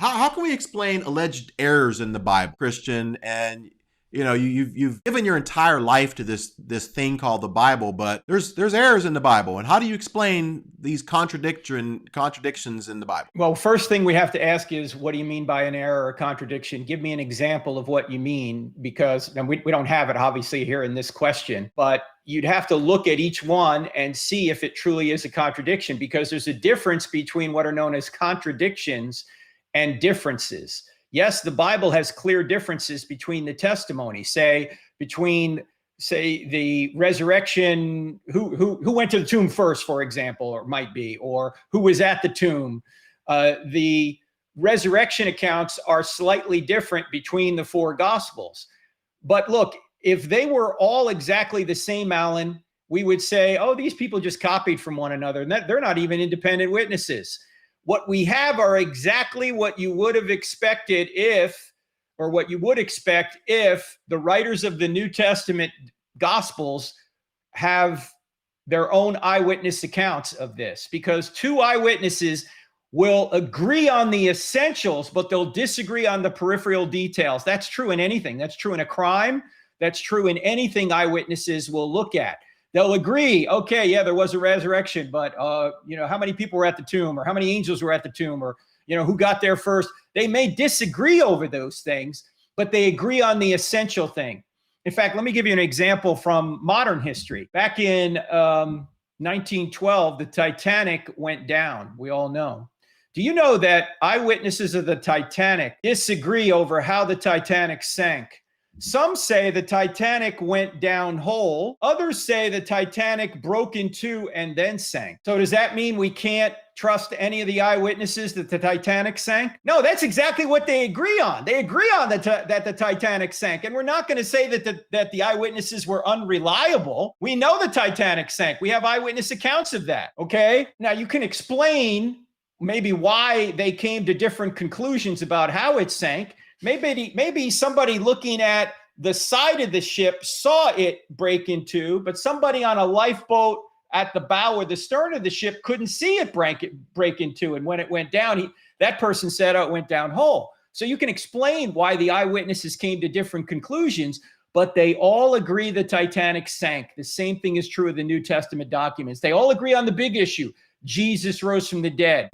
How can we explain alleged errors in the Bible, Christian? And you've given your entire life to this thing called the Bible, but there's errors in the Bible. And how do you explain these contradictions in the Bible? Well, first thing we have to ask is, what do you mean by an error or contradiction? Give me an example of what you mean, because we don't have it obviously here in this question, but you'd have to look at each one and see if it truly is a contradiction, because there's a difference between what are known as contradictions and differences. Yes, the Bible has clear differences between the testimonies, between the resurrection, who went to the tomb first, for example, or might be, or who was at the tomb. The resurrection accounts are slightly different between the four Gospels. But look, if they were all exactly the same, Alan, we would say, oh, these people just copied from one another, and they're not even independent witnesses. What we have are exactly what you would have expected what you would expect if the writers of the New Testament Gospels have their own eyewitness accounts of this, because two eyewitnesses will agree on the essentials, but they'll disagree on the peripheral details. That's true in anything. That's true in a crime. That's true in anything eyewitnesses will look at. They'll agree, okay, yeah, there was a resurrection, but how many people were at the tomb, or how many angels were at the tomb, or who got there first? They may disagree over those things, but they agree on the essential thing. In fact, let me give you an example from modern history. Back in 1912, the Titanic went down, we all know. Do you know that eyewitnesses of the Titanic disagree over how the Titanic sank? Some say the Titanic went down whole. Others say the Titanic broke in two and then sank. So does that mean we can't trust any of the eyewitnesses that the Titanic sank? No, that's exactly what they agree on. They agree on that the Titanic sank. And we're not going to say that the eyewitnesses were unreliable. We know the Titanic sank. We have eyewitness accounts of that. Okay? Now you can explain maybe why they came to different conclusions about how it sank. Maybe somebody looking at the side of the ship saw it break in two, but somebody on a lifeboat at the bow or the stern of the ship couldn't see it break in two. And when it went down, that person said, oh, it went down whole. So you can explain why the eyewitnesses came to different conclusions, but they all agree the Titanic sank. The same thing is true of the New Testament documents. They all agree on the big issue. Jesus rose from the dead.